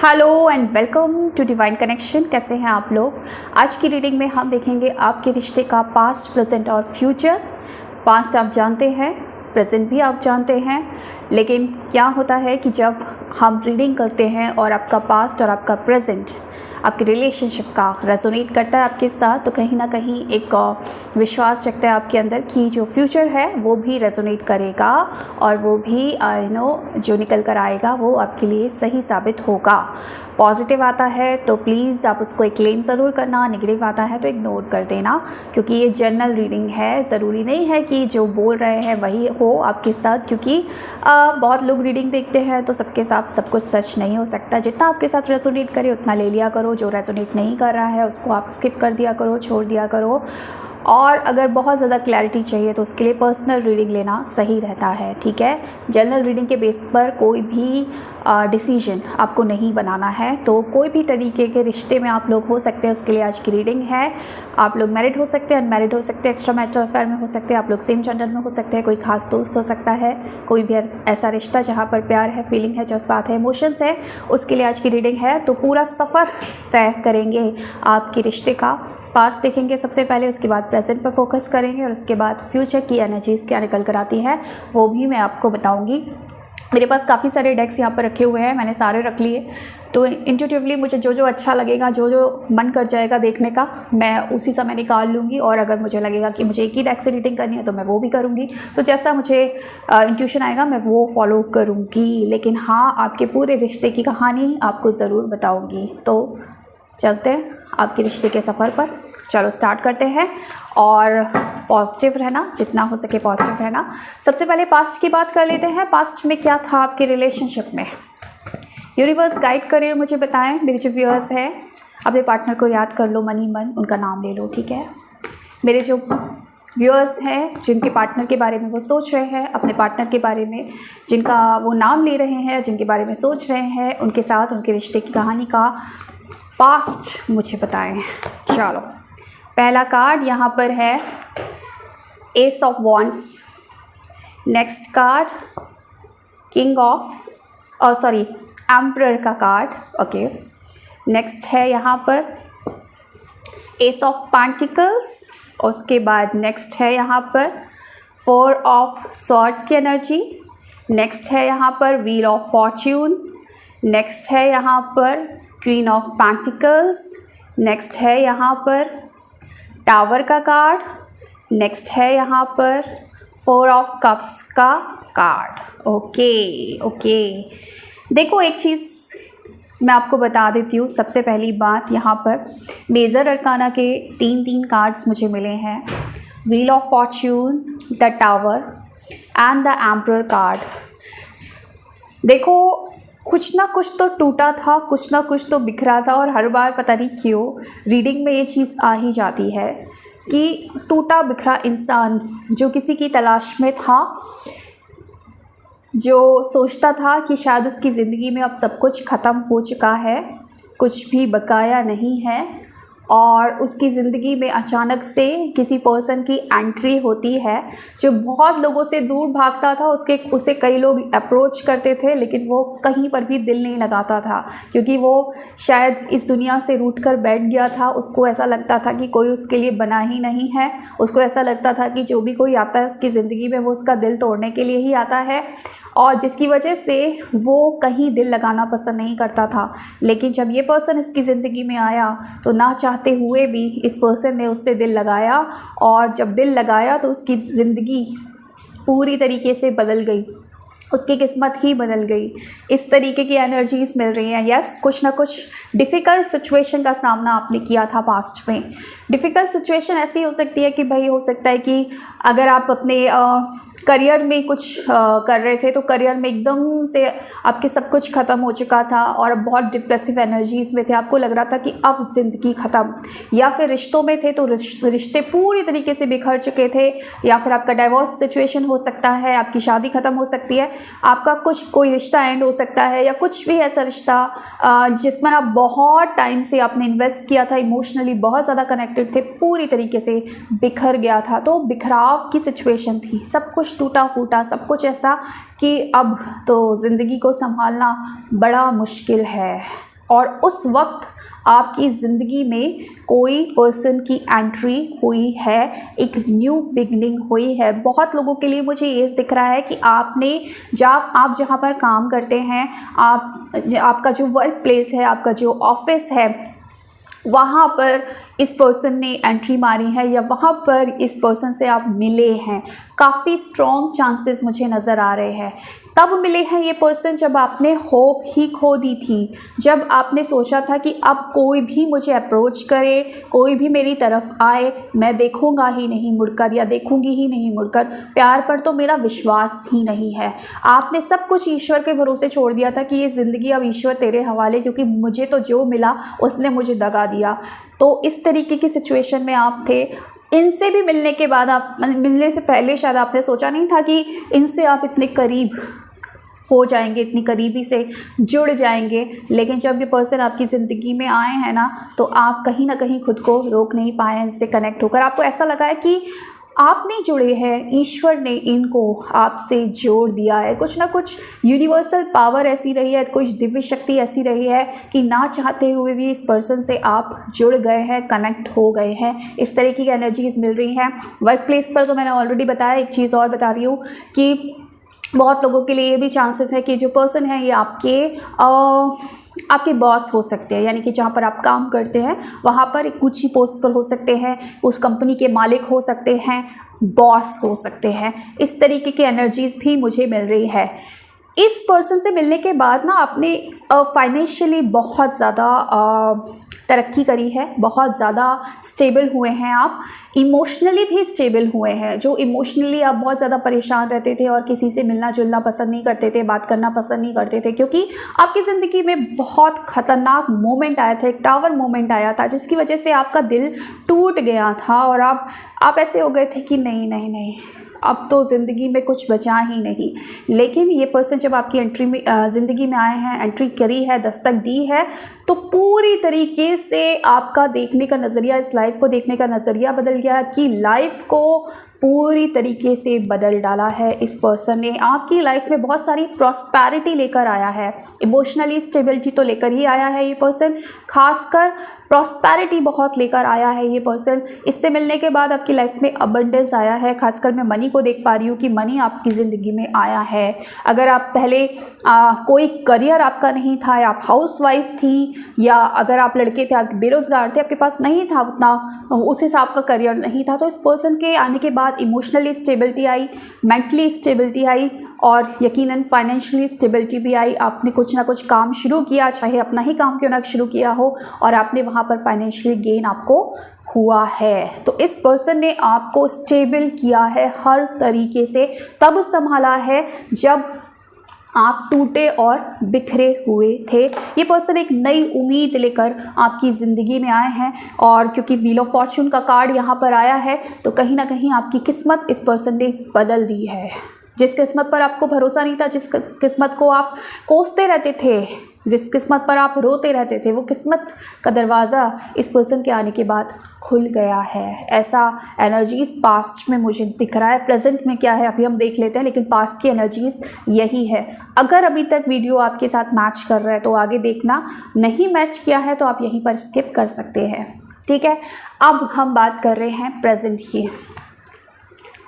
Hello and welcome to divine connection. कैसे हैं आप लोग। आज की रीडिंग में हम देखेंगे आपके रिश्ते का पास्ट, प्रेजेंट और फ्यूचर। पास्ट आप जानते हैं, प्रेजेंट भी आप जानते हैं, लेकिन क्या होता है कि जब हम रीडिंग करते हैं और आपका पास्ट और आपका प्रेजेंट आपके रिलेशनशिप का रेजोनेट करता है आपके साथ, तो कहीं ना कहीं एक विश्वास जगता है आपके अंदर कि जो फ्यूचर है वो भी रेजोनेट करेगा और वो भी जो निकल कर आएगा वो आपके लिए सही साबित होगा। पॉजिटिव आता है तो प्लीज़ आप उसको एक क्लेम ज़रूर करना, नेगेटिव आता है तो इग्नोर कर देना, क्योंकि ये जनरल रीडिंग है। ज़रूरी नहीं है कि जो बोल रहे हैं वही हो आपके साथ, क्योंकि बहुत लोग रीडिंग देखते हैं तो सबके साथ सब कुछ सच नहीं हो सकता। जितना आपके साथ रेजोनेट करे उतना ले लिया करो, जो रेजोनेट नहीं कर रहा है उसको आप स्किप कर दिया करो, छोड़ दिया करो। और अगर बहुत ज़्यादा क्लैरिटी चाहिए तो उसके लिए पर्सनल रीडिंग लेना सही रहता है, ठीक है। जनरल रीडिंग के बेस पर कोई भी डिसीजन आपको नहीं बनाना है। तो कोई भी तरीके के रिश्ते में आप लोग हो सकते हैं, उसके लिए आज की रीडिंग है। आप लोग मैरिड हो सकते हैं, अनमैरिड हो सकते हैं, एक्स्ट्रा मैरिटल अफेयर में हो सकते हैं, आप लोग सेम जेंडर में हो सकते हैं, कोई खास दोस्त हो सकता है, कोई भी ऐसा रिश्ता जहाँ पर प्यार है, फीलिंग है, जज्बात है, इमोशंस है, उसके लिए आज की रीडिंग है। तो पूरा सफ़र तय करेंगे आपके रिश्ते का। पास्ट देखेंगे सबसे पहले, उसके बाद प्रेजेंट पर फोकस करेंगे और उसके बाद फ्यूचर की एनर्जीज़ क्या निकल कर आती है वो भी मैं आपको बताऊंगी। मेरे पास काफ़ी सारे डेक्स यहाँ पर रखे हुए हैं, मैंने सारे रख लिए। तो इंट्यूटिवली मुझे जो जो अच्छा लगेगा, जो जो मन कर जाएगा देखने का, मैं उसी समय निकाल लूँगी। और अगर मुझे लगेगा कि मुझे एक ही डेक से रीडिंग करनी है तो मैं वो भी करूँगी। तो जैसा मुझे इंट्यूशन आएगा मैं वो फॉलो करूँगी, लेकिन हाँ, आपके पूरे रिश्ते की कहानी आपको ज़रूर बताऊँगी। तो चलते हैं आपके रिश्ते के सफ़र पर। चलो स्टार्ट करते हैं और पॉजिटिव रहना, जितना हो सके पॉजिटिव रहना। सबसे पहले पास्ट की बात कर लेते हैं। पास्ट में क्या था आपके रिलेशनशिप में। यूनिवर्स गाइड करिए, मुझे बताएं। मेरे जो व्यूअर्स हैं, अपने पार्टनर को याद कर लो, मन ही मन उनका नाम ले लो, ठीक है। मेरे जो व्यूअर्स हैं जिनके पार्टनर के बारे में वो सोच रहे हैं, अपने पार्टनर के बारे में जिनका वो नाम ले रहे हैं, जिनके बारे में सोच रहे हैं, उनके साथ उनके रिश्ते की कहानी का पास्ट मुझे बताएं। चलो, पहला कार्ड यहाँ पर है S of wands. Next card king of emperor का कार्ड, ओके। नेक्स्ट है यहाँ पर एस ऑफ पेंटिकल्स। उसके बाद नेक्स्ट है यहाँ पर फोर ऑफ स्वॉर्ड्स की एनर्जी। नेक्स्ट है यहाँ पर व्हील ऑफ फॉर्च्यून। नेक्स्ट है यहाँ पर क्वीन ऑफ पेंटिकल्स। नेक्स्ट है यहाँ पर टावर का कार्ड। नेक्स्ट है यहाँ पर फोर ऑफ कप्स का कार्ड। ओके। देखो, एक चीज़ मैं आपको बता देती हूँ। सबसे पहली बात, यहाँ पर मेजर अरकाना के तीन कार्ड्स मुझे मिले हैं। Wheel of Fortune, the tower and the emperor card. देखो, कुछ ना कुछ तो टूटा था, कुछ ना कुछ तो बिखरा था, और हर बार पता नहीं क्यों रीडिंग में ये चीज़ आ ही जाती है कि टूटा बिखरा इंसान जो किसी की तलाश में था, जो सोचता था कि शायद उसकी ज़िंदगी में अब सब कुछ ख़त्म हो चुका है, कुछ भी बकाया नहीं है, और उसकी ज़िंदगी में अचानक से किसी पर्सन की एंट्री होती है जो बहुत लोगों से दूर भागता था। उसे कई लोग अप्रोच करते थे, लेकिन वो कहीं पर भी दिल नहीं लगाता था, क्योंकि वो शायद इस दुनिया से रूठ कर बैठ गया था। उसको ऐसा लगता था कि कोई उसके लिए बना ही नहीं है। उसको ऐसा लगता था कि जो भी कोई आता है उसकी ज़िंदगी में वो उसका दिल तोड़ने के लिए ही आता है, और जिसकी वजह से वो कहीं दिल लगाना पसंद नहीं करता था। लेकिन जब ये पर्सन इसकी ज़िंदगी में आया तो ना चाहते हुए भी इस पर्सन ने उससे दिल लगाया, और जब दिल लगाया तो उसकी ज़िंदगी पूरी तरीके से बदल गई, उसकी किस्मत ही बदल गई। इस तरीके की एनर्जीज मिल रही हैं। यस, कुछ ना कुछ डिफ़िकल्ट सिचुएशन का सामना आपने किया था पास्ट में। डिफ़िकल्ट सिचुएशन ऐसी हो सकती है कि भाई, हो सकता है कि अगर आप अपने करियर में कुछ कर रहे थे तो करियर में एकदम से आपके सब कुछ ख़त्म हो चुका था और अब बहुत डिप्रेसिव एनर्जीज़ में थे। आपको लग रहा था कि अब ज़िंदगी ख़त्म, या फिर रिश्तों में थे तो रिश्ते पूरी तरीके से बिखर चुके थे, या फिर आपका डाइवोर्स सिचुएशन हो सकता है, आपकी शादी ख़त्म हो सकती है, आपका कोई रिश्ता एंड हो सकता है, या कुछ भी ऐसा रिश्ता जिसमें आप बहुत टाइम से आपने इन्वेस्ट किया था, इमोशनली बहुत ज़्यादा कनेक्टेड थे, पूरी तरीके से बिखर गया था। तो बिखराव की सिचुएशन थी, सब कुछ टूटा फूटा, सब कुछ ऐसा कि अब तो ज़िंदगी को संभालना बड़ा मुश्किल है। और उस वक्त आपकी ज़िंदगी में कोई पर्सन की एंट्री हुई है, एक न्यू बिगनिंग हुई है। बहुत लोगों के लिए मुझे ये दिख रहा है कि आपने आप जहाँ पर काम करते हैं, आपका जो वर्क प्लेस है, आपका जो ऑफिस है, वहाँ पर इस पर्सन ने एंट्री मारी है या वहाँ पर इस पर्सन से आप मिले हैं। काफ़ी स्ट्रॉन्ग चांसेस मुझे नज़र आ रहे हैं। तब मिले हैं ये पर्सन जब आपने होप ही खो दी थी, जब आपने सोचा था कि अब कोई भी मुझे अप्रोच करे, कोई भी मेरी तरफ आए, मैं देखूंगा ही नहीं मुड़कर या देखूंगी ही नहीं मुड़कर, प्यार पर तो मेरा विश्वास ही नहीं है। आपने सब कुछ ईश्वर के भरोसे छोड़ दिया था कि ये ज़िंदगी अब ईश्वर तेरे हवाले, क्योंकि मुझे तो जो मिला उसने मुझे दगा दिया। तो इस तरीके की सिचुएशन में आप थे। इनसे भी मिलने के बाद, आप मिलने से पहले शायद आपने सोचा नहीं था कि इनसे आप इतने करीब हो जाएंगे, इतनी करीबी से जुड़ जाएंगे। लेकिन जब ये पर्सन आपकी ज़िंदगी में आए हैं ना, तो आप कहीं ना कहीं खुद को रोक नहीं पाए इनसे कनेक्ट होकर। आपको ऐसा लगा है कि आप नहीं जुड़े हैं, ईश्वर ने इनको आपसे जोड़ दिया है। कुछ ना कुछ यूनिवर्सल पावर ऐसी रही है, कुछ दिव्य शक्ति ऐसी रही है कि ना चाहते हुए भी इस पर्सन से आप जुड़ गए हैं, कनेक्ट हो गए हैं। इस तरीके की एनर्जीज मिल रही हैं। वर्क प्लेस पर तो मैंने ऑलरेडी बताया। एक चीज़ और बता रही हूँ कि बहुत लोगों के लिए ये भी चांसेस है कि जो पर्सन है ये आपके बॉस हो सकते हैं, यानी कि जहाँ पर आप काम करते हैं वहाँ पर एक ऊंची पोस्ट पर हो सकते हैं, उस कंपनी के मालिक हो सकते हैं, बॉस हो सकते हैं। इस तरीके की एनर्जीज भी मुझे मिल रही है। इस पर्सन से मिलने के बाद ना आपने फाइनेंशियली बहुत ज़्यादा तरक्की करी है, बहुत ज़्यादा स्टेबल हुए हैं आप। इमोशनली भी स्टेबल हुए हैं। जो इमोशनली आप बहुत ज़्यादा परेशान रहते थे और किसी से मिलना जुलना पसंद नहीं करते थे, बात करना पसंद नहीं करते थे, क्योंकि आपकी ज़िंदगी में बहुत ख़तरनाक मोमेंट आया था, एक टावर मोमेंट आया था जिसकी वजह से आपका दिल टूट गया था और आप ऐसे हो गए थे कि नहीं नहीं नहीं, अब तो ज़िंदगी में कुछ बचा ही नहीं। लेकिन ये पर्सन जब आपकी एंट्री में ज़िंदगी में आए हैं, एंट्री करी है, दस्तक दी है, तो पूरी तरीके से आपका देखने का नज़रिया, इस लाइफ को देखने का नज़रिया बदल गया कि लाइफ को पूरी तरीके से बदल डाला है। इस पर्सन ने आपकी लाइफ में बहुत सारी प्रॉस्पेरिटी लेकर आया है। इमोशनली स्टेबिलिटी तो लेकर ही आया है ये पर्सन, खासकर प्रॉस्पेरिटी बहुत लेकर आया है ये पर्सन। इससे मिलने के बाद आपकी लाइफ में अबंडेंस आया है। खासकर मैं मनी को देख पा रही हूँ कि मनी आपकी ज़िंदगी में आया है। अगर आप पहले कोई करियर आपका नहीं था, या आप हाउसवाइफ थी, या अगर आप लड़के थे, आप बेरोज़गार थे, आपके पास नहीं था उतना, उस हिसाब का करियर नहीं था, तो इस पर्सन के आने के बाद इमोशनली स्टेबिलिटी आई, मेंटली स्टेबिलिटी आई और यकीनन फाइनेंशियली स्टेबिलिटी भी आई। आपने कुछ ना कुछ काम शुरू किया, चाहे अपना ही काम क्यों ना शुरू किया हो, और आपने वहाँ पर फाइनेंशियली गेन आपको हुआ है। तो इस पर्सन ने आपको स्टेबल किया है हर तरीके से, तब संभाला है जब आप टूटे और बिखरे हुए थे। ये पर्सन एक नई उम्मीद लेकर आपकी ज़िंदगी में आए हैं, और क्योंकि व्हील ऑफ फॉर्चून का कार्ड यहाँ पर आया है, तो कहीं ना कहीं आपकी किस्मत इस पर्सन ने बदल दी है। जिस किस्मत पर आपको भरोसा नहीं था, जिस किस्मत को आप कोसते रहते थे, जिस किस्मत पर आप रोते रहते थे, वो किस्मत का दरवाज़ा इस पर्सन के आने के बाद खुल गया है। ऐसा एनर्जीज़ पास्ट में मुझे दिख रहा है। प्रेजेंट में क्या है अभी हम देख लेते हैं, लेकिन पास्ट की एनर्जीज़ यही है। अगर अभी तक वीडियो आपके साथ मैच कर रहा है तो आगे देखना, नहीं मैच किया है तो आप यहीं पर स्किप कर सकते हैं, ठीक है। अब हम बात कर रहे हैं प्रेजेंट की,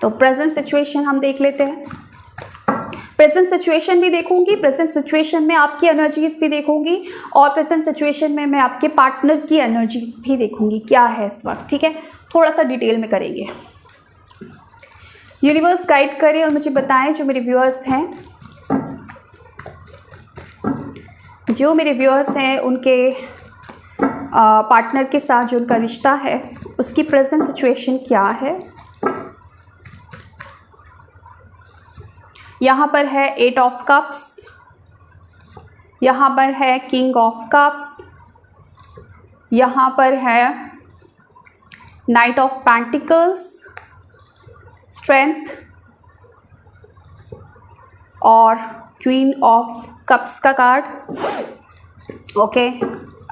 तो प्रेजेंट सिचुएशन हम देख लेते हैं। प्रेजेंट सिचुएशन भी देखूंगी, प्रेजेंट सिचुएशन में आपकी एनर्जीज भी देखूंगी, और प्रेजेंट सिचुएशन में मैं आपके पार्टनर की एनर्जीज भी देखूंगी क्या है इस वक्त, ठीक है। थोड़ा सा डिटेल में करेंगे। यूनिवर्स गाइड करें और मुझे बताएं, जो मेरे व्यूअर्स हैं उनके पार्टनर के साथ जो उनका रिश्ता है उसकी प्रेजेंट सिचुएशन क्या है। यहाँ पर है 8 ऑफ कप्स, यहाँ पर है किंग ऑफ कप्स, यहाँ पर है नाइट ऑफ पेंटिकल्स, स्ट्रेंथ और क्वीन ऑफ कप्स का कार्ड। ओके,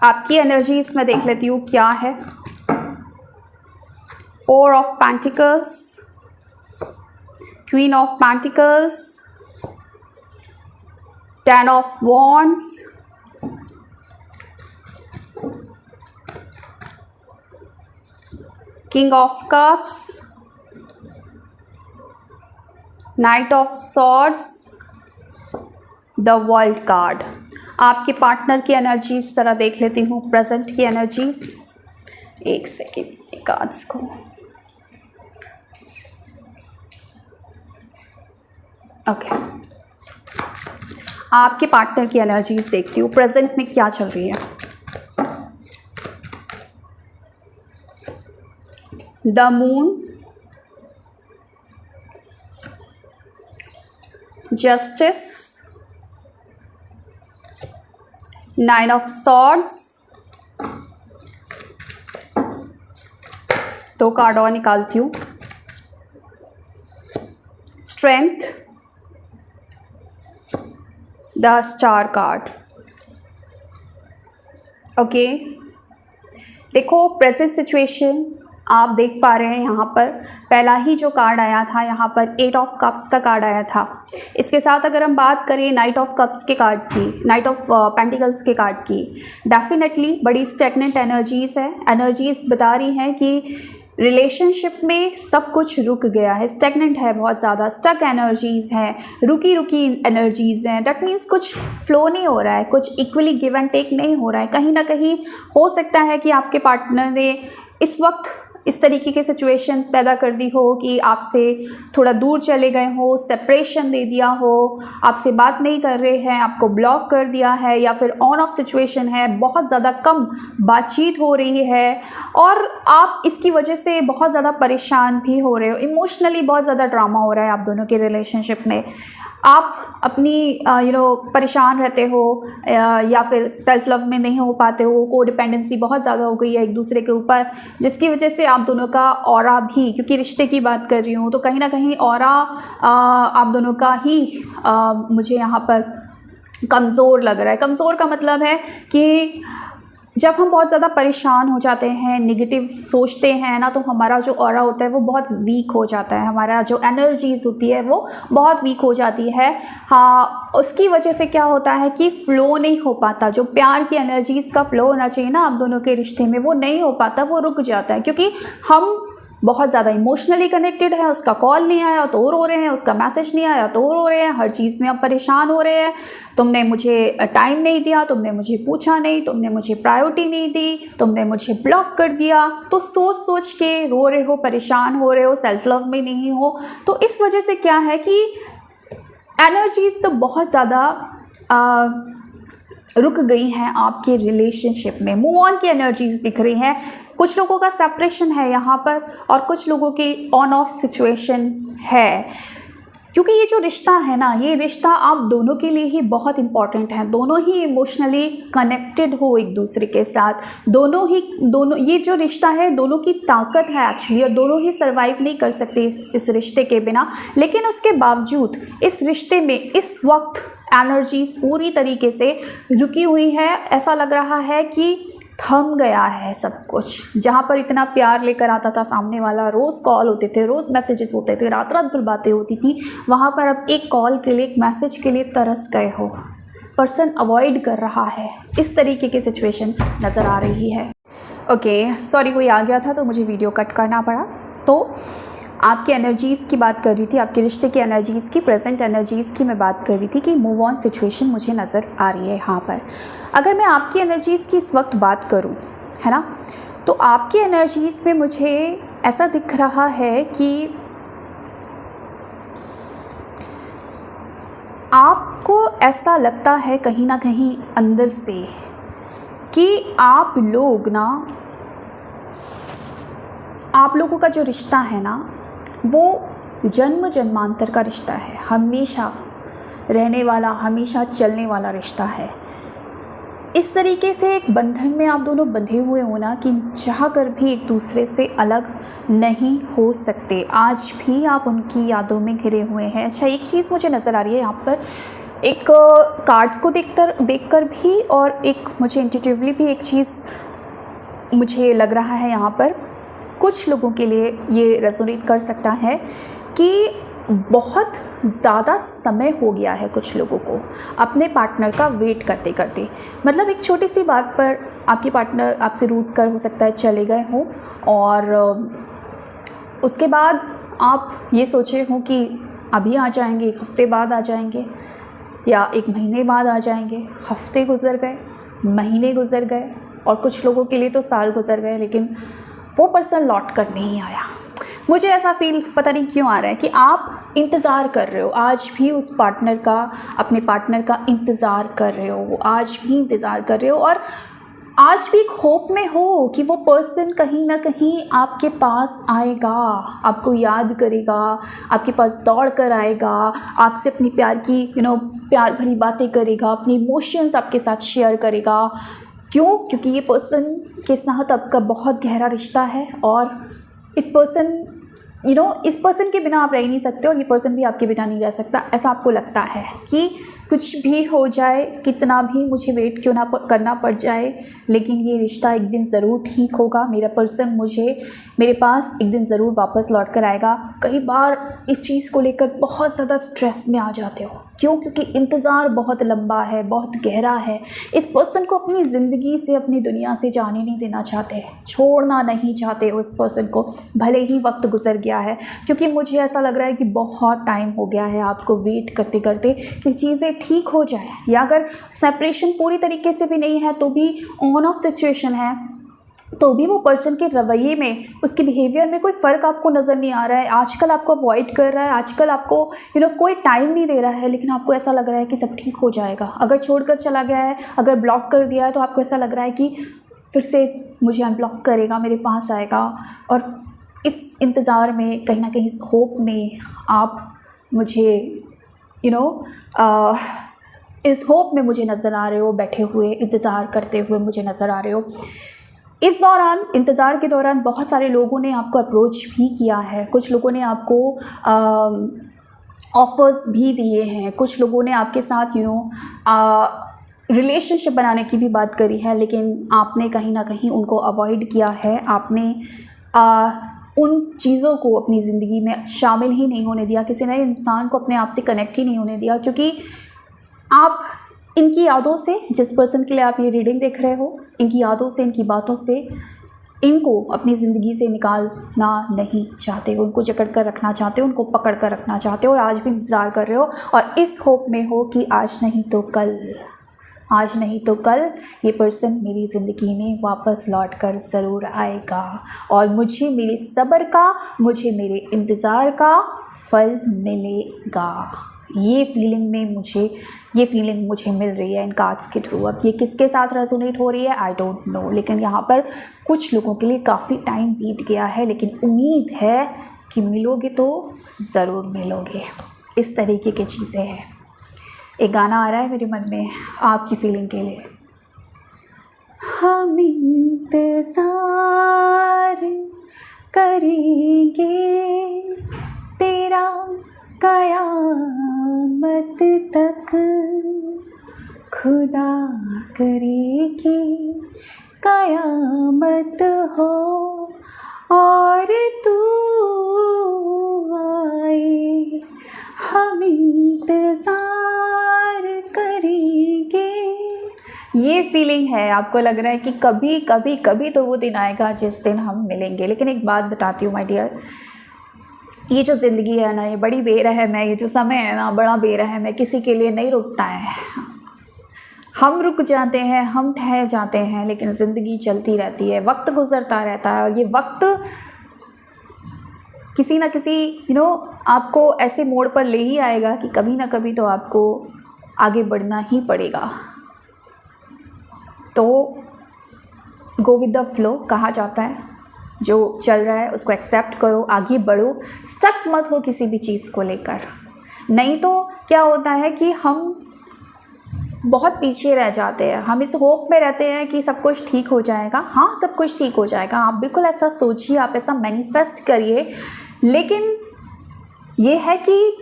आपकी एनर्जी इसमें देख लेती हूँ क्या है। 4 of pentacles, Queen of Pentacles, 10 of Wands, king of cups, night of swords, the world card. आपके पार्टनर की एनर्जी इस तरह देख लेती हूँ, प्रेजेंट की एनर्जीज। एक सेकेंड कार्ड्स को, ओके आपके पार्टनर की एनर्जीज देखती हूँ, प्रेजेंट में क्या चल रही है। The moon, justice, nine of swords. दो कार्ड और निकालती हूँ, strength, the star card. Okay देखो प्रेजेंट सिचुएशन आप देख पा रहे हैं, यहाँ पर पहला ही जो कार्ड आया था, यहाँ पर 8 ऑफ कप्स का कार्ड आया था। इसके साथ अगर हम बात करें नाइट ऑफ कप्स के कार्ड की, नाइट ऑफ पेंटिकल्स के कार्ड की, डेफिनेटली बड़ी स्टैग्नेंट एनर्जीज है। एनर्जीज बता रही हैं कि रिलेशनशिप में सब कुछ रुक गया है, स्टैग्नेंट है, बहुत ज़्यादा स्टक एनर्जीज हैं, रुकी रुकी एनर्जीज हैं। दैट मीन्स कुछ फ्लो नहीं हो रहा है, कुछ इक्वली गिव एंड टेक नहीं हो रहा है। कहीं ना कहीं हो सकता है कि आपके पार्टनर ने इस वक्त इस तरीके की सिचुएशन पैदा कर दी हो कि आपसे थोड़ा दूर चले गए हो, सेपरेशन दे दिया हो, आपसे बात नहीं कर रहे हैं, आपको ब्लॉक कर दिया है, या फिर ऑन ऑफ सिचुएशन है, बहुत ज़्यादा कम बातचीत हो रही है और आप इसकी वजह से बहुत ज़्यादा परेशान भी हो रहे हो। इमोशनली बहुत ज़्यादा ड्रामा हो रहा है आप दोनों के रिलेशनशिप में। आप अपनी परेशान रहते हो या फिर सेल्फ लव में नहीं हो पाते हो, को डिपेंडेंसी बहुत ज़्यादा हो गई है एक दूसरे के ऊपर, जिसकी वजह से आप दोनों का ऑरा भी, क्योंकि रिश्ते की बात कर रही हूँ तो कहीं ना कहीं ऑरा आप दोनों का ही मुझे यहाँ पर कमज़ोर लग रहा है। कमज़ोर का मतलब है कि जब हम बहुत ज़्यादा परेशान हो जाते हैं, नेगेटिव सोचते हैं ना, तो हमारा जो ऑरा होता है वो बहुत वीक हो जाता है, हमारा जो एनर्जीज होती है वो बहुत वीक हो जाती है। हाँ, उसकी वजह से क्या होता है कि फ़्लो नहीं हो पाता, जो प्यार की एनर्जीज़ का फ़्लो होना चाहिए ना आप दोनों के रिश्ते में, वो नहीं हो पाता, वो रुक जाता है, क्योंकि हम बहुत ज़्यादा इमोशनली कनेक्टेड है। उसका कॉल नहीं आया तो रो रहे हैं, उसका मैसेज नहीं आया तो रो रहे हैं, हर चीज़ में आप परेशान हो रहे हैं। तुमने मुझे टाइम नहीं दिया, तुमने मुझे पूछा नहीं, तुमने मुझे प्रायोरिटी नहीं दी, तुमने मुझे ब्लॉक कर दिया। तो सोच सोच के रो रहे हो, परेशान हो रहे हो, सेल्फ लव में नहीं हो। तो इस वजह से क्या है कि एनर्जीज तो बहुत ज़्यादा रुक गई हैं आपके रिलेशनशिप में। मूव ऑन की एनर्जीज दिख रही हैं। कुछ लोगों का सेपरेशन है यहाँ पर और कुछ लोगों की ऑन ऑफ सिचुएशन है, क्योंकि ये जो रिश्ता है ना, ये रिश्ता आप दोनों के लिए ही बहुत इंपॉर्टेंट है। दोनों ही इमोशनली कनेक्टेड हो एक दूसरे के साथ, दोनों ये जो रिश्ता है दोनों की ताकत है एक्चुअली, और दोनों ही सर्वाइव नहीं कर सकते इस रिश्ते के बिना। लेकिन उसके बावजूद इस रिश्ते में इस वक्त एनर्जीज पूरी तरीके से रुकी हुई है। ऐसा लग रहा है कि थम गया है सब कुछ। जहाँ पर इतना प्यार लेकर आता था सामने वाला, रोज़ कॉल होते थे, रोज़ मैसेजेस होते थे, रात रात भर बातें होती थी, वहाँ पर अब एक कॉल के लिए, एक मैसेज के लिए तरस गए हो। पर्सन अवॉइड कर रहा है, इस तरीके की सिचुएशन नज़र आ रही है। ओके सॉरी, कोई आ गया था तो मुझे वीडियो कट करना पड़ा। तो आपकी एनर्जीज़ की बात कर रही थी, आपके रिश्ते की एनर्जीज़ की, प्रेजेंट एनर्जीज़ की मैं बात कर रही थी कि मूव ऑन सिचुएशन मुझे नज़र आ रही है यहाँ पर। अगर मैं आपकी एनर्जीज़ की इस वक्त बात करूँ, है ना, तो आपकी एनर्जीज़ में मुझे ऐसा दिख रहा है कि आपको ऐसा लगता है कहीं ना कहीं अंदर से कि आप लोगों का जो रिश्ता है ना, वो जन्म जन्मांतर का रिश्ता है, हमेशा रहने वाला, हमेशा चलने वाला रिश्ता है। इस तरीके से एक बंधन में आप दोनों बंधे हुए हो ना कि चाह कर भी एक दूसरे से अलग नहीं हो सकते। आज भी आप उनकी यादों में घिरे हुए हैं। अच्छा, एक चीज़ मुझे नज़र आ रही है यहाँ पर, एक कार्ड्स को देखकर भी, और एक मुझे इंट्यूटिवली भी एक चीज़ मुझे लग रहा है यहाँ पर, कुछ लोगों के लिए ये रेजोनेट कर सकता है कि बहुत ज़्यादा समय हो गया है कुछ लोगों को अपने पार्टनर का वेट करते करते। मतलब एक छोटी सी बात पर आपके पार्टनर आपसे रूठ कर हो सकता है चले गए हों, और उसके बाद आप ये सोचे हो कि अभी आ जाएंगे, 1 हफ्ते बाद आ जाएंगे या 1 महीने बाद आ जाएंगे। हफ्ते गुजर गए, महीने गुजर गए और कुछ लोगों के लिए तो साल गुजर गए, लेकिन वो पर्सन लौट कर नहीं आया। मुझे ऐसा फील पता नहीं क्यों आ रहा है कि आप इंतज़ार कर रहे हो, आज भी उस पार्टनर का, अपने पार्टनर का इंतज़ार कर रहे हो, आज भी इंतज़ार कर रहे हो और आज भी एक होप में हो कि वो पर्सन कहीं ना कहीं आपके पास आएगा, आपको याद करेगा, आपके पास दौड़ कर आएगा, आपसे अपनी प्यार की प्यार भरी बातें करेगा, अपने इमोशंस आपके साथ शेयर करेगा। क्यों? क्योंकि ये पर्सन के साथ आपका बहुत गहरा रिश्ता है और इस पर्सन इस पर्सन के बिना आप रह ही नहीं सकते और ये पर्सन भी आपके बिना नहीं रह सकता। ऐसा आपको लगता है कि कुछ भी हो जाए, कितना भी मुझे वेट क्यों ना करना पड़ जाए, लेकिन ये रिश्ता एक दिन ज़रूर ठीक होगा, मेरा पर्सन मेरे पास एक दिन ज़रूर वापस लौट कर आएगा। कई बार इस चीज़ को लेकर बहुत ज़्यादा स्ट्रेस में आ जाते हो। क्यों? क्योंकि इंतज़ार बहुत लंबा है, बहुत गहरा है। इस पर्सन को अपनी ज़िंदगी से, अपनी दुनिया से जाने नहीं देना चाहते, छोड़ना नहीं चाहते उस पर्सन को, भले ही वक्त गुजर गया है। क्योंकि मुझे ऐसा लग रहा है कि बहुत टाइम हो गया है आपको वेट करते करते कि चीज़ें ठीक हो जाए, या अगर सेपरेशन पूरी तरीके से भी नहीं है तो भी ऑन ऑफ सिचुएशन है, तो भी वो पर्सन के रवैये में, उसके बिहेवियर में कोई फ़र्क आपको नज़र नहीं आ रहा है। आजकल आपको अवॉइड कर रहा है, आजकल आपको कोई टाइम नहीं दे रहा है, लेकिन आपको ऐसा लग रहा है कि सब ठीक हो जाएगा। अगर छोड़कर चला गया है, अगर ब्लॉक कर दिया है, तो आपको ऐसा लग रहा है कि फिर से मुझे अनब्लॉक करेगा, मेरे पास आएगा। और इस इंतज़ार में, कहीं ना कहीं इस होप में आप मुझे इस होप में मुझे नज़र आ रहे हो, बैठे हुए इंतज़ार करते हुए मुझे नज़र आ रहे हो। इस दौरान, इंतज़ार के दौरान बहुत सारे लोगों ने आपको अप्रोच भी किया है, कुछ लोगों ने आपको ऑफ़र्स भी दिए हैं, कुछ लोगों ने आपके साथ रिलेशनशिप बनाने की भी बात करी है, लेकिन आपने कहीं ना कहीं उनको अवॉइड किया है। आपने उन चीज़ों को अपनी ज़िंदगी में शामिल ही नहीं होने दिया, किसी नए इंसान को अपने आप से कनेक्ट ही नहीं होने दिया, क्योंकि आप इनकी यादों से, जिस पर्सन के लिए आप ये रीडिंग देख रहे हो, इनकी यादों से, इनकी बातों से इनको अपनी ज़िंदगी से निकालना नहीं चाहते हो, उनको जकड़ कर रखना चाहते हो, उनको पकड़ कर रखना चाहते हो और आज भी इंतज़ार कर रहे हो और इस होप में हो कि आज नहीं तो कल, आज नहीं तो कल ये पर्सन मेरी ज़िंदगी में वापस लौट कर ज़रूर आएगा और मुझे मेरे सब्र का, मुझे मेरे इंतज़ार का फल मिलेगा। ये फीलिंग मुझे मिल रही है इन कार्ड्स के थ्रू। अब ये किसके साथ रेजोनेट हो रही है आई डोंट नो, लेकिन यहाँ पर कुछ लोगों के लिए काफ़ी टाइम बीत गया है, लेकिन उम्मीद है कि मिलोगे तो ज़रूर मिलोगे। इस तरीके की चीज़ें हैं। एक गाना आ रहा है मेरे मन में आपकी फीलिंग के लिए। हम इंतज़ार करेंगे तेरा कयामत तक, खुदा करे कि कयामत हो और तू आए, हम इंतज़ार करेंगे। ये फीलिंग है, आपको लग रहा है कि कभी कभी कभी तो वो दिन आएगा जिस दिन हम मिलेंगे। लेकिन एक बात बताती हूँ माय डियर, ये जो ज़िंदगी है ना, ये बड़ी बेरहम है, ये जो समय है ना बड़ा बेरहम है, किसी के लिए नहीं रुकता है। हम रुक जाते हैं, हम ठहर जाते हैं, लेकिन ज़िंदगी चलती रहती है, वक्त गुजरता रहता है और ये वक्त किसी ना किसी आपको ऐसे मोड़ पर ले ही आएगा कि कभी ना कभी तो आपको आगे बढ़ना ही पड़ेगा। तो गो विद द फ्लो कहा जाता है, जो चल रहा है उसको एक्सेप्ट करो, आगे बढ़ो, स्टक मत हो किसी भी चीज़ को लेकर। नहीं तो क्या होता है कि हम बहुत पीछे रह जाते हैं, हम इस होप में रहते हैं कि सब कुछ ठीक हो जाएगा। हाँ, सब कुछ ठीक हो जाएगा, आप बिल्कुल ऐसा सोचिए, आप ऐसा मैनिफेस्ट करिए, लेकिन ये है कि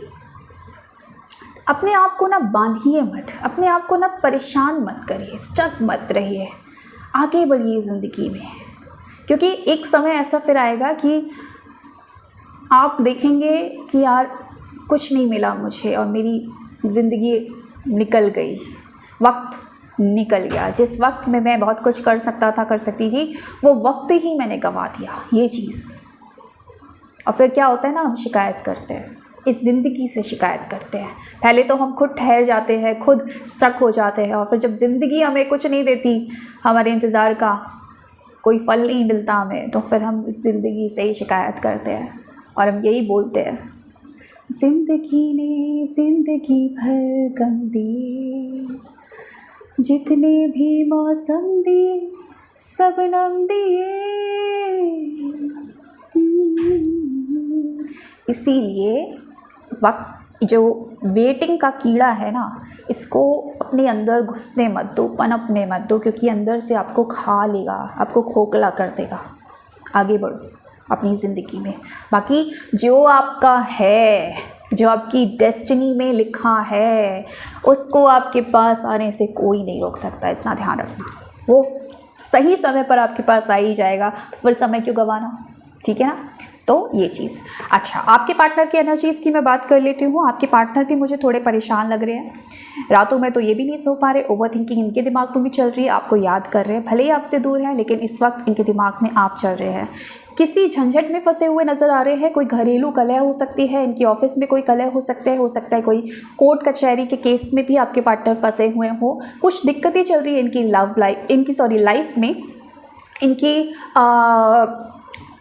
अपने आप को ना बांधिए मत, अपने आप को ना परेशान मत करिए, स्टक मत रहिए, आगे बढ़िए ज़िंदगी में। क्योंकि एक समय ऐसा फिर आएगा कि आप देखेंगे कि यार कुछ नहीं मिला मुझे और मेरी ज़िंदगी निकल गई, वक्त निकल गया। जिस वक्त में मैं बहुत कुछ कर सकता था, कर सकती थी, वो वक्त ही मैंने गंवा दिया। ये चीज़ और फिर क्या होता है ना, हम शिकायत करते हैं, इस ज़िंदगी से शिकायत करते हैं। पहले तो हम खुद ठहर जाते हैं, खुद स्टक हो जाते हैं, और फिर जब ज़िंदगी हमें कुछ नहीं देती, हमारे इंतज़ार का कोई फल नहीं मिलता हमें, तो फिर हम इस ज़िंदगी से ही शिकायत करते हैं और हम यही बोलते हैं, ज़िंदगी ने ज़िंदगी भर गम दिए, जितने भी मौसम दिए सबनम दिए। इसीलिए वक्त, जो वेटिंग का कीड़ा है ना, इसको अपने अंदर घुसने मत दो, पनपने मत दो, क्योंकि अंदर से आपको खा लेगा, आपको खोखला कर देगा। आगे बढ़ो अपनी ज़िंदगी में। बाकी जो आपका है, जो आपकी डेस्टिनी में लिखा है, उसको आपके पास आने से कोई नहीं रोक सकता, इतना ध्यान रखना। वो सही समय पर आपके पास आ ही जाएगा, तो फिर समय क्यों गंवाना, ठीक है ना। तो ये चीज़। अच्छा, आपके पार्टनर की एनर्जीज़ की मैं बात कर लेती हूँ। आपके पार्टनर भी मुझे थोड़े परेशान लग रहे हैं, रातों में तो ये भी नहीं सो पा रहे, ओवर थिंकिंग इनके दिमाग में भी चल रही है, आपको याद कर रहे हैं, भले ही आपसे दूर हैं, लेकिन इस वक्त इनके दिमाग में आप चल रहे हैं। किसी झंझट में फंसे हुए नज़र आ रहे हैं, कोई घरेलू कलह हो सकती है, इनकी ऑफिस में कोई कलह हो सकता है कोई कोर्ट कचहरी के केस में भी आपके पार्टनर फंसे हुए हो, कुछ दिक्कतें चल रही है इनकी लाइफ में। इनकी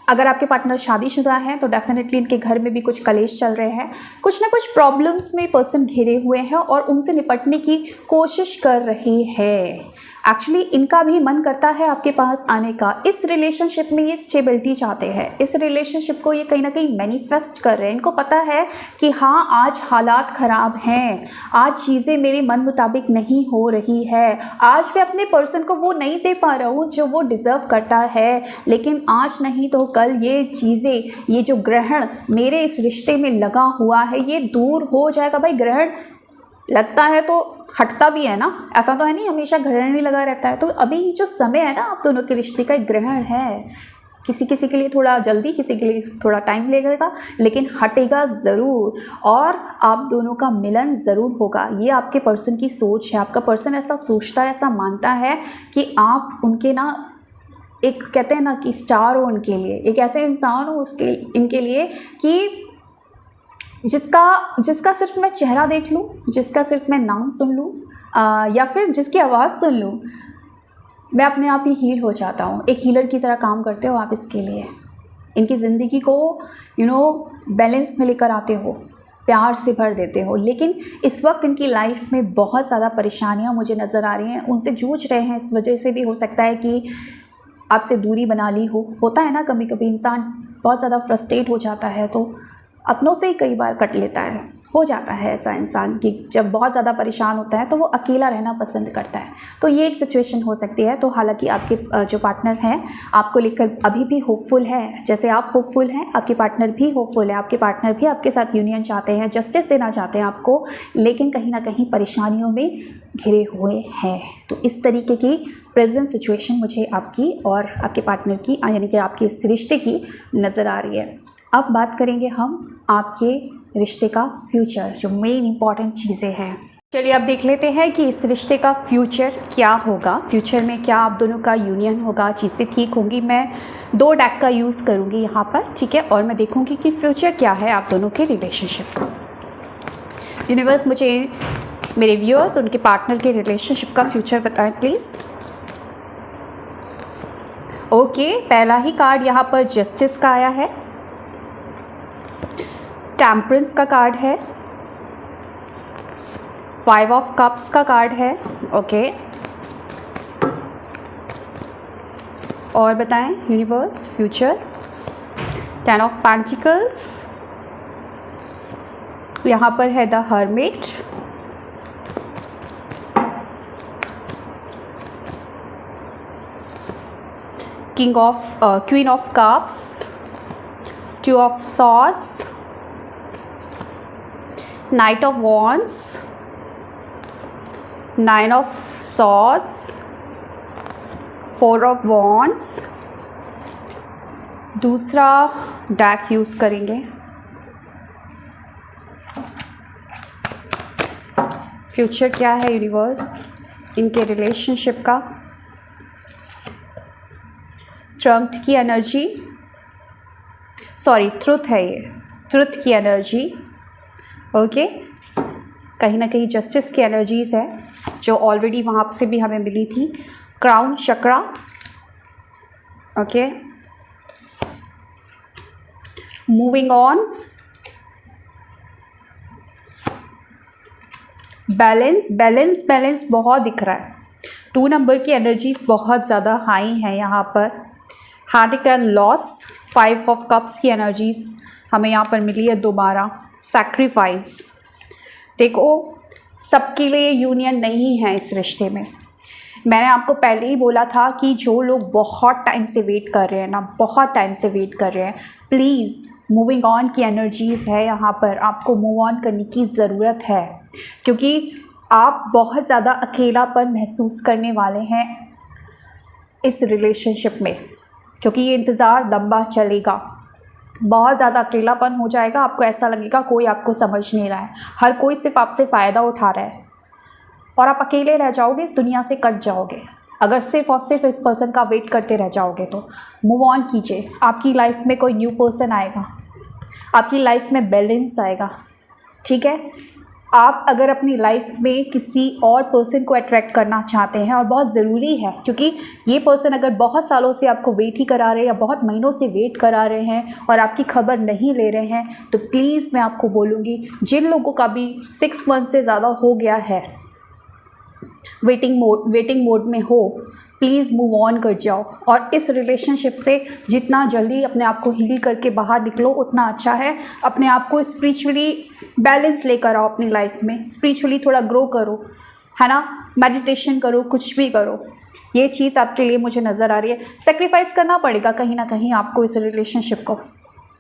अगर आपके पार्टनर शादीशुदा हैं तो डेफिनेटली इनके घर में भी कुछ कलेश चल रहे हैं, कुछ ना कुछ प्रॉब्लम्स में पर्सन घिरे हुए हैं और उनसे निपटने की कोशिश कर रहे हैं। एक्चुअली इनका भी मन करता है आपके पास आने का। इस रिलेशनशिप में ये स्टेबिलिटी चाहते हैं, इस रिलेशनशिप को ये कहीं ना कहीं मैनिफेस्ट कर रहे हैं। इनको पता है कि हाँ, आज हालात ख़राब हैं, आज चीज़ें मेरे मन मुताबिक नहीं हो रही है, आज मैं अपने पर्सन को वो नहीं दे पा रहा हूँ जो वो डिज़र्व करता है, लेकिन आज नहीं तो कल ये चीज़ें, ये जो ग्रहण मेरे इस रिश्ते में लगा हुआ है, ये दूर हो जाएगा। भाई, ग्रहण लगता है तो हटता भी है ना, ऐसा तो है नहीं हमेशा ग्रहण ही लगा रहता है। तो अभी जो समय है ना, आप दोनों के रिश्ते का एक ग्रहण है, किसी किसी के लिए थोड़ा जल्दी, किसी के लिए थोड़ा टाइम लगेगा, लेकिन हटेगा ज़रूर और आप दोनों का मिलन ज़रूर होगा। ये आपके पर्सन की सोच है। आपका पर्सन ऐसा सोचता है, ऐसा मानता है कि आप उनके ना, एक कहते हैं ना कि स्टार हो उनके लिए, एक ऐसे इंसान हो उसके इनके लिए कि जिसका सिर्फ मैं चेहरा देख लूँ, जिसका सिर्फ मैं नाम सुन लूँ, या फिर जिसकी आवाज़ सुन लूँ, मैं अपने आप ही हील हो जाता हूँ। एक हीलर की तरह काम करते हो आप इसके लिए। इनकी ज़िंदगी को बैलेंस में लेकर आते हो, प्यार से भर देते हो। लेकिन इस वक्त इनकी लाइफ में बहुत ज़्यादा परेशानियाँ मुझे नज़र आ रही हैं, उनसे जूझ रहे हैं। इस वजह से भी हो सकता है कि आपसे दूरी बना ली हो। होता है ना, कभी कभी इंसान बहुत ज़्यादा फ्रस्ट्रेट हो जाता है तो अपनों से ही कई बार कट लेता है। हो जाता है ऐसा इंसान कि जब बहुत ज़्यादा परेशान होता है तो वो अकेला रहना पसंद करता है। तो ये एक सिचुएशन हो सकती है। तो हालांकि आपके जो पार्टनर हैं आपको लेकर अभी भी होपफुल है, जैसे आप होपफुल हैं, आपके पार्टनर भी होपफुल है। आपके पार्टनर भी आपके साथ यूनियन चाहते हैं, जस्टिस देना चाहते हैं आपको, लेकिन कहीं ना कहीं परेशानियों में घिरे हुए हैं। तो इस तरीके की प्रेजेंट सिचुएशन मुझे आपकी और आपके पार्टनर की, यानी कि आपके इस रिश्ते की नज़र आ रही है। अब बात करेंगे हम आपके रिश्ते का फ्यूचर, जो मेन इंपॉर्टेंट चीज़ें हैं। चलिए अब देख लेते हैं कि इस रिश्ते का फ्यूचर क्या होगा। फ्यूचर में क्या आप दोनों का यूनियन होगा, चीज़ें ठीक होंगी। मैं 2 डेक का यूज़ करूँगी यहाँ पर, ठीक है, और मैं देखूँगी कि फ्यूचर क्या है आप दोनों के रिलेशनशिप का। यूनिवर्स मुझे मेरे व्यूअर्स उनके पार्टनर के रिलेशनशिप का फ्यूचर बताएं प्लीज़। ओके, पहला ही कार्ड यहाँ पर जस्टिस का आया है, टेम्परेंस का कार्ड है, 5 ऑफ कप्स का कार्ड है। ओके, और बताएं यूनिवर्स फ्यूचर। 10 ऑफ पेंटिकल्स, यहाँ पर है the hermit, queen of cups, 2 of swords, Knight of Wands, 9 of Swords, 4 of Wands। दूसरा डेक यूज़ करेंगे। फ्यूचर क्या है यूनिवर्स इनके रिलेशनशिप का। ट्रम्प्ड की एनर्जी, सॉरी ट्रुथ है, ये ट्रुथ की एनर्जी। ओके, कहीं ना कहीं जस्टिस की एनर्जीज है जो ऑलरेडी वहाँ से भी हमें मिली थी। Crown chakra, okay, moving on, balance balance balance बहुत दिख रहा है। 2 नंबर की एनर्जीज बहुत ज़्यादा हाई हैं यहाँ पर। Heart and loss, 5 of cups की एनर्जीज हमें यहाँ पर मिली है दोबारा। सैक्रिफाइस, देखो सबके लिए यूनियन नहीं है इस रिश्ते में। मैंने आपको पहले ही बोला था कि जो लोग बहुत टाइम से वेट कर रहे हैं ना, बहुत टाइम से वेट कर रहे हैं, प्लीज़ मूविंग ऑन की एनर्जीज़ है यहाँ पर। आपको मूव ऑन करने की ज़रूरत है क्योंकि आप बहुत ज़्यादा अकेलापन महसूस करने वाले हैं इस रिलेशनशिप में, क्योंकि ये इंतज़ार लंबा चलेगा। बहुत ज़्यादा अकेलापन हो जाएगा, आपको ऐसा लगेगा कोई आपको समझ नहीं रहा है, हर कोई सिर्फ आपसे फ़ायदा उठा रहा है और आप अकेले रह जाओगे, इस दुनिया से कट जाओगे अगर सिर्फ और सिर्फ इस पर्सन का वेट करते रह जाओगे। तो मूव ऑन कीजिए, आपकी लाइफ में कोई न्यू पर्सन आएगा, आपकी लाइफ में बैलेंस आएगा, ठीक है। आप अगर अपनी लाइफ में किसी और पर्सन को अट्रैक्ट करना चाहते हैं, और बहुत ज़रूरी है क्योंकि ये पर्सन अगर बहुत सालों से आपको वेट ही करा रहे हैं या बहुत महीनों से वेट करा रहे हैं और आपकी खबर नहीं ले रहे हैं, तो प्लीज़ मैं आपको बोलूँगी, जिन लोगों का भी 6 मंथ से ज़्यादा हो गया है, वेटिंग मोड में हो, प्लीज़ मूव ऑन कर जाओ और इस रिलेशनशिप से जितना जल्दी अपने आप को हील करके बाहर निकलो उतना अच्छा है। अपने आप को स्पिरिचुअली बैलेंस लेकर आओ अपनी लाइफ में, स्पिरिचुअली थोड़ा ग्रो करो, है ना, मेडिटेशन करो, कुछ भी करो। ये चीज़ आपके लिए मुझे नज़र आ रही है। सेक्रीफाइस करना पड़ेगा कहीं ना कहीं आपको इस रिलेशनशिप को,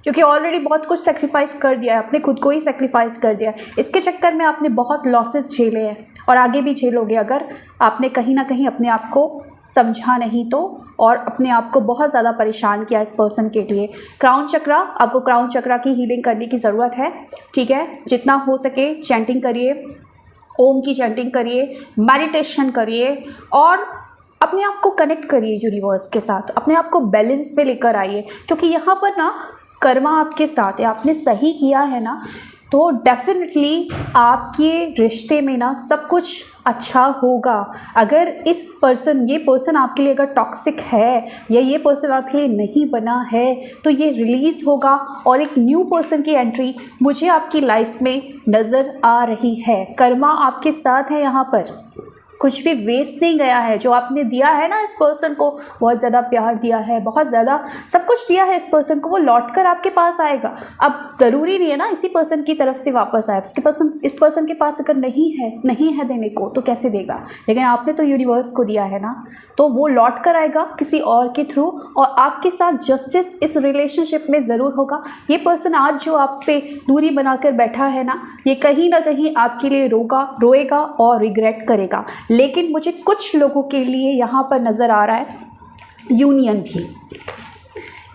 क्योंकि ऑलरेडी बहुत कुछ सेक्रीफाइस कर दिया है, अपने खुद को ही सेक्रीफाइस कर दिया है। इसके चक्कर में आपने बहुत लॉसेस झेले हैं और आगे भी झेलोगे अगर आपने कहीं ना कहीं अपने आप को समझा नहीं तो, और अपने आप को बहुत ज़्यादा परेशान किया इस पर्सन के लिए। क्राउन चक्रा, आपको क्राउन चक्रा की हीलिंग करने की ज़रूरत है, ठीक है। जितना हो सके चैंटिंग करिए, ओम की चैंटिंग करिए, मेडिटेशन करिए और अपने आप को कनेक्ट करिए यूनिवर्स के साथ, अपने आप को बैलेंस पे लेकर आइए, क्योंकि यहाँ पर ना कर्मा आपके साथ है, आपने सही किया है ना, तो डेफिनेटली आपके रिश्ते में ना सब कुछ अच्छा होगा। अगर ये पर्सन आपके लिए अगर टॉक्सिक है या ये पर्सन आपके लिए नहीं बना है, तो ये रिलीज़ होगा और एक न्यू पर्सन की एंट्री मुझे आपकी लाइफ में नज़र आ रही है। कर्मा आपके साथ है यहाँ पर, कुछ भी वेस्ट नहीं गया है। जो आपने दिया है ना इस पर्सन को, बहुत ज़्यादा प्यार दिया है, बहुत ज़्यादा सब कुछ दिया है इस पर्सन को, वो लौटकर आपके पास आएगा। अब ज़रूरी नहीं है ना इसी पर्सन की तरफ से वापस आए, इस पर्सन के पास अगर नहीं है देने को तो कैसे देगा, लेकिन आपने तो यूनिवर्स को दिया है ना, तो वो लौट कर आएगा किसी और के थ्रू और आपके साथ जस्टिस इस रिलेशनशिप में ज़रूर होगा। ये पर्सन आज जो आपसे दूरी बनाकर बैठा है ना, ये कहीं ना कहीं आपके लिए रोएगा और रिग्रेट करेगा। लेकिन मुझे कुछ लोगों के लिए यहाँ पर नज़र आ रहा है यूनियन भी,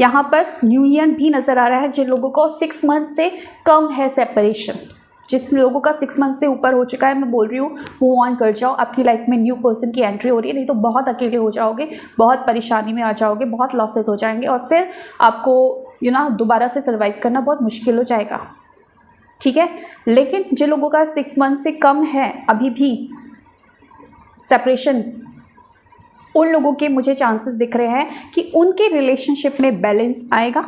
यहाँ पर यूनियन भी नज़र आ रहा है। जिन लोगों को 6 मंथ से कम है सेपरेशन, जिस लोगों का 6 मंथ से ऊपर हो चुका है, मैं बोल रही हूँ मूव ऑन कर जाओ। आपकी लाइफ में न्यू पर्सन की एंट्री हो रही है, नहीं तो बहुत अकेले हो जाओगे, बहुत परेशानी में आ जाओगे, बहुत लॉसेस हो जाएंगे और फिर आपको दोबारा से सर्वाइव करना बहुत मुश्किल हो जाएगा, ठीक है। लेकिन जिन लोगों का 6 मंथ से कम है अभी भी सेपरेशन, उन लोगों के मुझे चांसेस दिख रहे हैं कि उनके रिलेशनशिप में बैलेंस आएगा,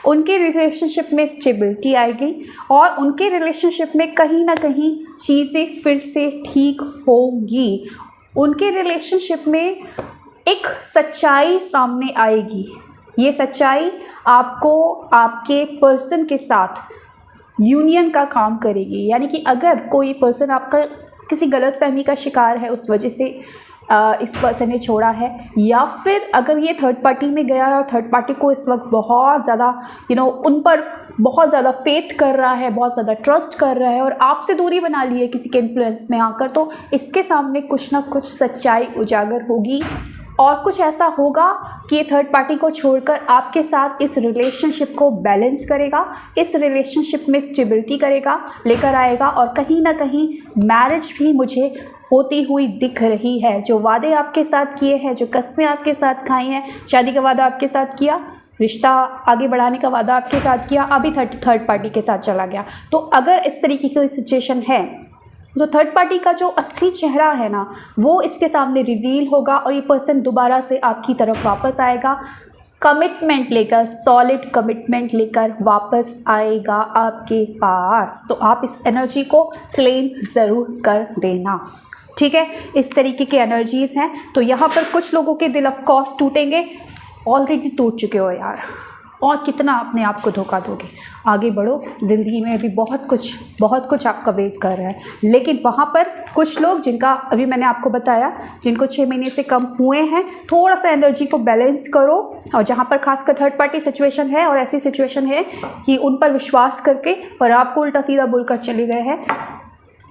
उनके रिलेशनशिप में स्टेबिलिटी आएगी और उनके रिलेशनशिप में कहीं ना कहीं चीज़ें फिर से ठीक होंगी। उनके रिलेशनशिप में एक सच्चाई सामने आएगी। ये सच्चाई आपको आपके पर्सन के साथ यूनियन का काम करेगी। यानी कि अगर कोई पर्सन आपका किसी गलतफहमी का शिकार है, उस वजह से इस पर्सन ने छोड़ा है, या फिर अगर ये थर्ड पार्टी में गया है और थर्ड पार्टी को इस वक्त बहुत ज़्यादा उन पर बहुत ज़्यादा फेथ कर रहा है, बहुत ज़्यादा ट्रस्ट कर रहा है और आपसे दूरी बना ली है किसी के इन्फ्लुएंस में आकर, तो इसके सामने कुछ ना कुछ सच्चाई उजागर होगी और कुछ ऐसा होगा कि ये थर्ड पार्टी को छोड़कर आपके साथ इस रिलेशनशिप को बैलेंस करेगा, इस रिलेशनशिप में स्टेबिलिटी करेगा, लेकर आएगा और कहीं ना कहीं मैरिज भी मुझे होती हुई दिख रही है। जो वादे आपके साथ किए हैं, जो कस्में आपके साथ खाई हैं, शादी का वादा आपके साथ किया, रिश्ता आगे बढ़ाने का वादा आपके साथ किया, अभी थर्ड पार्टी के साथ चला गया। तो अगर इस तरीके की कोई सिचुएशन है तो थर्ड पार्टी का जो असली चेहरा है ना वो इसके सामने रिवील होगा और ये पर्सन दोबारा से आपकी तरफ वापस आएगा, कमिटमेंट लेकर, सॉलिड कमिटमेंट लेकर वापस आएगा आपके पास। तो आप इस एनर्जी को क्लेम ज़रूर कर देना, ठीक है। इस तरीके की एनर्जीज़ हैं। तो यहाँ पर कुछ लोगों के दिल ऑफ कोर्स टूटेंगे, ऑलरेडी टूट चुके हो यार, और कितना अपने आप को धोखा दोगे। आगे बढ़ो, ज़िंदगी में अभी बहुत कुछ आपका वेट कर रहा है। लेकिन वहाँ पर कुछ लोग जिनका अभी मैंने आपको बताया, जिनको 6 महीने से कम हुए हैं, थोड़ा सा एनर्जी को बैलेंस करो। और जहाँ पर खासकर थर्ड पार्टी सिचुएशन है और ऐसी सिचुएशन है कि उन पर विश्वास करके पर आपको उल्टा सीधा बोलकर चले गए हैं,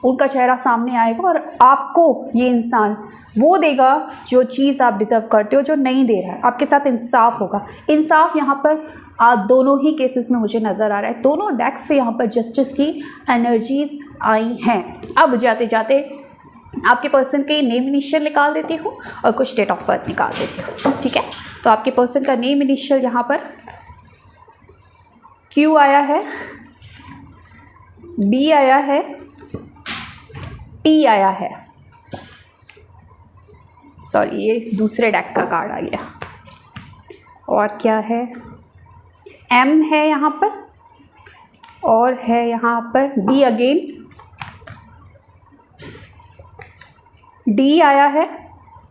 उनका चेहरा सामने आएगा और आपको ये इंसान वो देगा जो चीज़ आप डिज़र्व करते हो, जो नहीं दे रहा है। आपके साथ इंसाफ होगा। इंसाफ यहाँ पर दोनों ही केसेस में मुझे नज़र आ रहा है। दोनों डेक्स से यहाँ पर जस्टिस की एनर्जीज आई हैं। अब जाते जाते आपके पर्सन के नेम इनिशियल निकाल देती हूँ और कुछ डेट ऑफ बर्थ निकाल देती हूँ, ठीक है। तो आपके पर्सन का नेम इनिशियल यहाँ पर Q आया है, B आया है, T आया है, सॉरी ये दूसरे डेक का कार्ड आ गया, और क्या है, M है यहाँ पर, और है यहाँ पर B अगेन, D आया है,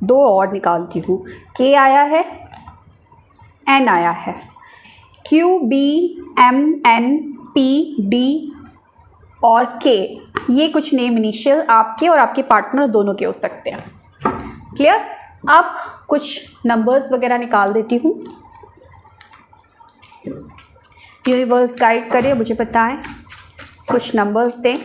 2 और निकालती हूँ, K आया है, N आया है, Q B M N P D और K, ये कुछ नेम इनिशियल आपके और आपके पार्टनर दोनों के हो सकते हैं। क्लियर। अब कुछ नंबर्स वगैरह निकाल देती हूँ। यूनिवर्स गाइड करें, मुझे बताएं, कुछ नंबर्स दें।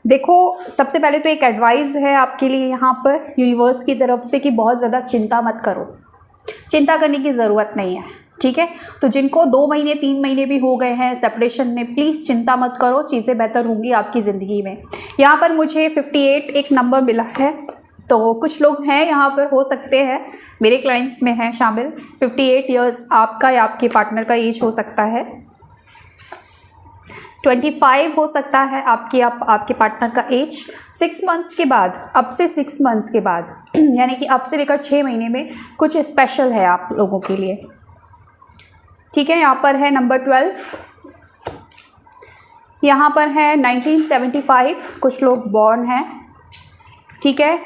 देखो, सबसे पहले तो एक एडवाइस है आपके लिए यहाँ पर यूनिवर्स की तरफ से कि बहुत ज़्यादा चिंता मत करो। चिंता करने की ज़रूरत नहीं है, ठीक है। तो जिनको 2 महीने 3 महीने भी हो गए हैं सेपरेशन में, प्लीज़ चिंता मत करो, चीज़ें बेहतर होंगी आपकी ज़िंदगी में। यहाँ पर मुझे 58 एक नंबर मिला है। तो कुछ लोग हैं यहाँ पर, हो सकते हैं मेरे क्लाइंट्स में हैं शामिल। 58 ईयर्स आपका या आपके पार्टनर का एज हो सकता है। 25 हो सकता है आपके पार्टनर का एज। 6 मंथ्स के बाद, अब से 6 मंथ्स के बाद यानी कि अब से लेकर 6 महीने में कुछ स्पेशल है आप लोगों के लिए, ठीक है। यहाँ पर है नंबर 12, यहाँ पर है 1975, कुछ लोग बॉर्न हैं, ठीक है।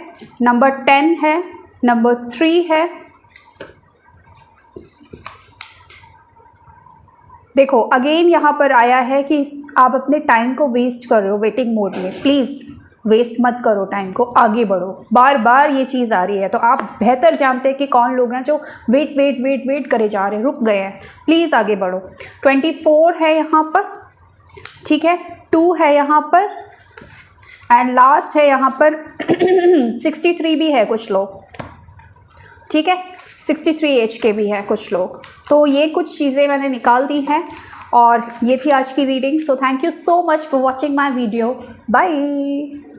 नंबर 10 है, नंबर 3 है। देखो अगेन यहाँ पर आया है कि आप अपने टाइम को वेस्ट कर रहे हो वेटिंग मोड में। प्लीज़ वेस्ट मत करो टाइम को, आगे बढ़ो। बार बार ये चीज़ आ रही है, तो आप बेहतर जानते हैं कि कौन लोग हैं जो वेट करे जा रहे हैं, रुक गए हैं। प्लीज़ आगे बढ़ो। 24 है यहाँ पर, ठीक है। 2 है यहाँ पर, एंड लास्ट है यहाँ पर 63 भी है कुछ लोग, ठीक है। 63 एज के भी हैं कुछ लोग। तो ये कुछ चीज़ें मैंने निकाल दी हैं और ये थी आज की reading. So thank you so much for watching my video. Bye.